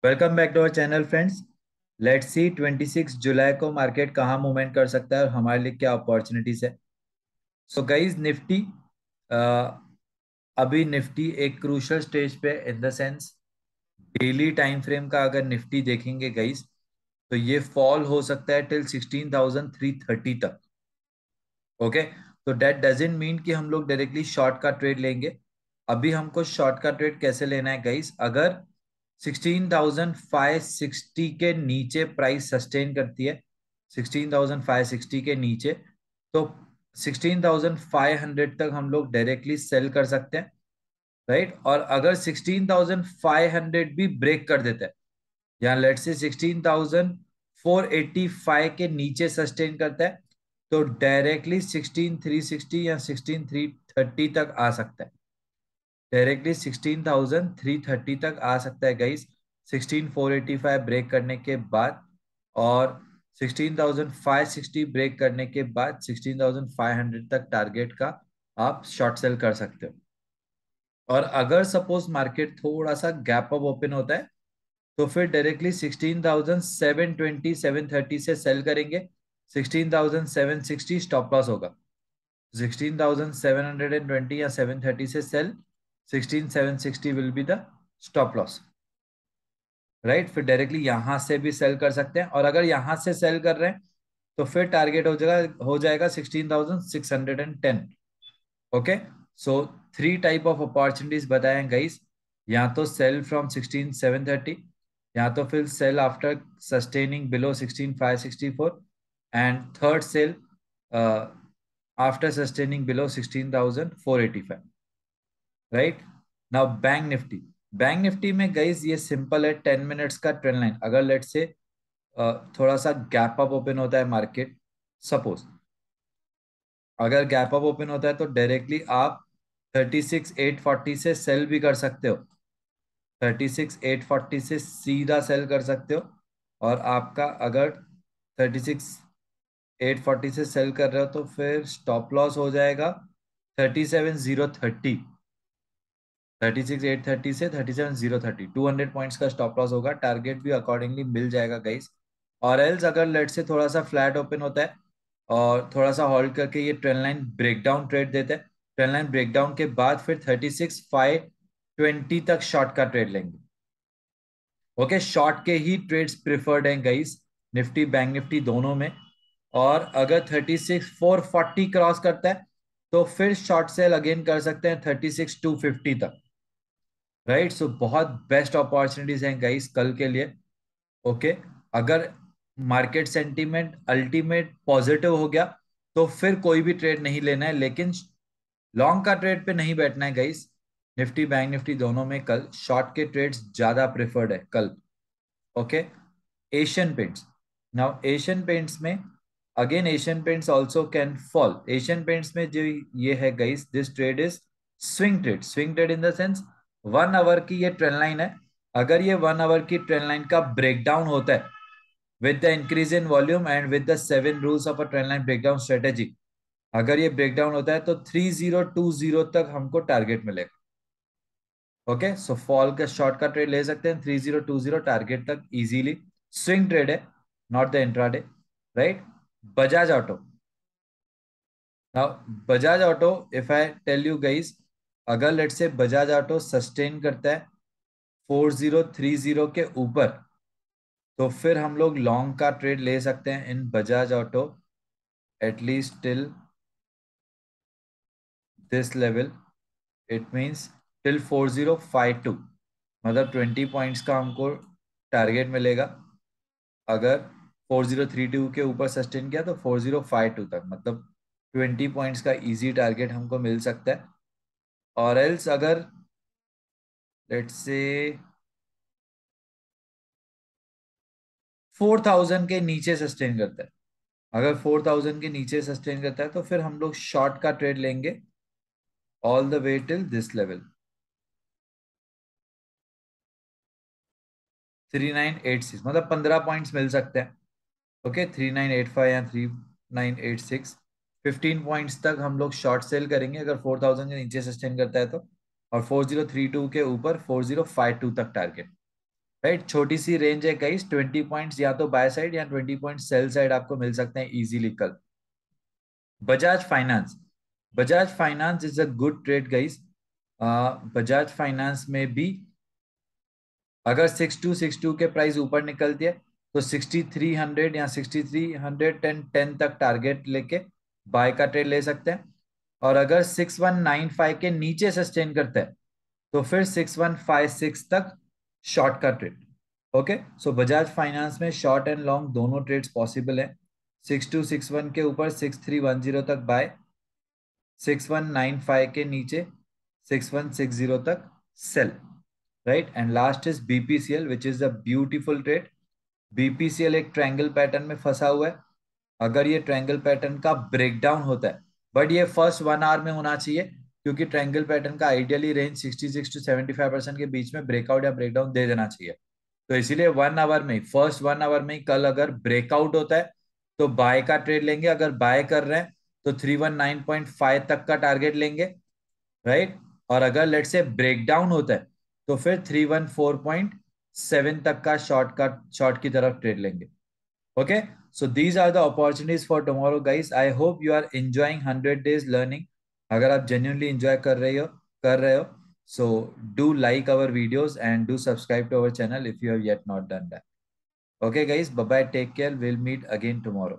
Welcome back to our channel friends. Let's see 26 जुलाई को market कहाँ मूवमेंट कर सकता है और हमारे लिए क्या अपॉर्चुनिटीज है। सो गाइस निफ्टी अभी निफ्टी एक क्रूशल स्टेज पे इन the sense daily time frame का अगर निफ्टी देखेंगे गाइस तो ये फॉल हो सकता है टिल 16,330 तक। ओके, तो दैट डजेंट मीन कि हम लोग डायरेक्टली शॉर्ट का ट्रेड लेंगे। अभी हमको शॉर्ट का ट्रेड कैसे लेना है गाइस, अगर 16,560 के नीचे प्राइस सस्टेन करती है, 16,560 के नीचे, तो 16,500 तक हम लोग डायरेक्टली सेल कर सकते हैं, राइट। और अगर 16,500 भी ब्रेक कर देता है, या लेट से 16,485 के नीचे सस्टेन करता है, तो डायरेक्टली 16,360 या 16,330 तक आ सकता है। डायरेक्टली 16,330 तक आ सकता है गाइस 16,485 ब्रेक करने के बाद। और 16,560 ब्रेक करने के बाद 16,500 तक टारगेट का आप शॉर्ट सेल कर सकते हो। और अगर सपोज मार्केट थोड़ा सा गैप अप ओपन होता है तो फिर डायरेक्टली 16,720 730 से सेल करेंगे। 16,760 स्टॉप लॉस होगा। 16,720 या 730 से sell, 16,760 will be the stop loss, right. फिर डायरेक्टली यहां से भी सेल कर सकते हैं, और अगर यहां से सेल कर रहे हैं तो फिर टारगेट हो जाएगा 16,610। Okay, so three type of opportunities बताए हैं गाइस। या तो सेल फ्रॉम 16,730, या तो फिर sell after sustaining below 16,564, and third sell after sustaining below 16,485, right. Now bank Nifty में गाइस ये सिंपल है, 10 मिनट्स का ट्रेंड लाइन। अगर लेट से थोड़ा सा गैप अप ओपन होता है मार्केट, सपोज अगर गैप अप ओपन होता है तो डायरेक्टली आप 36,840 से सेल भी कर सकते हो। 36,840 से सीधा सेल कर सकते हो। और आपका अगर 36,840 से सेल कर रहे हो तो फिर स्टॉप लॉस हो जाएगा 37,030। 36,830 से 37,030, 200 पॉइंट्स का स्टॉप लॉस होगा। टारगेट भी अकॉर्डिंगली मिल जाएगा गाइस। और एल्स अगर लेट से थोड़ा सा फ्लैट ओपन होता है और थोड़ा सा होल्ड करके ये ट्रेंड लाइन ब्रेकडाउन ट्रेड देते हैं, ट्रेंड लाइन ब्रेकडाउन के बाद फिर 36,520 तक शॉर्ट का ट्रेड लेंगे। ओके, शॉर्ट के ही ट्रेड्स प्रिफर्ड हैं गाइस, निफ्टी बैंक निफ्टी दोनों में। और अगर 36,440 क्रॉस करता है तो फिर शॉर्ट सेल अगेन कर सकते हैं 36,250 तक, राइट। सो बहुत बेस्ट अपॉर्चुनिटीज हैं गाइस कल के लिए। ओके, अगर मार्केट सेंटीमेंट अल्टीमेट पॉजिटिव हो गया तो फिर कोई भी ट्रेड नहीं लेना है, लेकिन लॉन्ग का ट्रेड पे नहीं बैठना है गाइस। निफ्टी बैंक निफ्टी दोनों में कल शॉर्ट के ट्रेड्स ज्यादा प्रेफर्ड है कल। Okay, Asian Paints. Now Asian Paints में again Asian Paints also can fall. Asian Paints में जो ये है guys, this trade is swing trade. Swing trade in the sense 1 hour की ये ट्रेंड लाइन है। अगर ये 1 आवर की ट्रेंड लाइन का ब्रेकडाउन होता है with the increase in volume and with the 7 rules of a trend line breakdown strategy, अगर ये ब्रेकडाउन होता है तो 3020 तक हमको टारगेट मिलेगा। ओके, सो फॉल का शॉर्ट का ट्रेड ले सकते हैं 3020 टारगेट तक इजीली। स्विंग ट्रेड है, not the intraday, right. Bajaj auto. Now Bajaj auto, if I tell you guys, अगर let say Bajaj auto sustain करता है 4030 के ऊपर, तो फिर हम लोग लॉन्ग का ट्रेड ले सकते हैं in Bajaj Auto at least till this level. It means till 4052, मतलब 20 पॉइंट्स का हमको टारगेट मिलेगा। अगर 4032 के ऊपर सस्टेन किया तो 4052 तक, मतलब 20 पॉइंट्स का इजी टारगेट हमको मिल सकता है। और एल्स अगर लेट्स से 4,000 के नीचे सस्टेन करता है, अगर 4,000 के नीचे सस्टेन करता है तो फिर हम लोग शॉर्ट का ट्रेड लेंगे all the way till this level 3986, मतलब 15 पॉइंट्स मिल सकते हैं। ओके, 3985 या 3986, 15 पॉइंट्स तक हम लोग शॉर्ट सेल करेंगे अगर 4,000 के नीचे सस्टेन करता है तो। और 4032 के ऊपर 4052 तक टारगेट, राइट, छोटी सी रेंज है गाइस, 20 पॉइंट्स या तो बाय साइड या 20 पॉइंट सेल साइड आपको मिल सकते हैं इजीली कल। Bajaj finance, Bajaj finance is a good trade guys. Bajaj finance में भी अगर 6262 के प्राइस ऊपर निकलती है तो 6300 या 6310 तक टारगेट लेके बाय का ट्रेड ले सकते हैं। और अगर 6195 के नीचे सस्टेन करता है तो फिर 6156 तक शॉर्ट का ट्रेड। ओके, सो बजाज फाइनेंस में शॉर्ट एंड लॉन्ग दोनों ट्रेड्स पॉसिबल है। 6261 के ऊपर 6310 तक बाय, 6195 के नीचे 6160 तक sell. Right, and last is BPCL which is a beautiful trade. BPCL एक ट्रायंगल पैटर्न में फंसा हुआ है। अगर ये ट्रायंगल पैटर्न का ब्रेकडाउन होता है, बट ये फर्स्ट 1 आवर में होना चाहिए, क्योंकि ट्रायंगल पैटर्न का आइडियली रेंज 66 to 75% के बीच में ब्रेकआउट या ब्रेकडाउन दे देना चाहिए। तो इसीलिए 1 आवर में, फर्स्ट 1 आवर में ही कल अगर ब्रेकआउट होता है तो बाय का ट्रेड लेंगे। अगर बाय कर रहे हैं तो 319.5 तक का टारगेट लेंगे। राइट, और अगर लेट से ब्रेकडाउन होता है तो फिर 314.7 तक का शॉर्ट की तरफ ट्रेड लेंगे। Okay, so these are the opportunities for tomorrow guys. I hope you are enjoying 100 days learning. अगर आप जेन्युइनली एंजॉय कर रहे हो so do like our videos and do subscribe to our channel if you have yet not done that. Okay guys, bye bye, take care, we'll meet again tomorrow.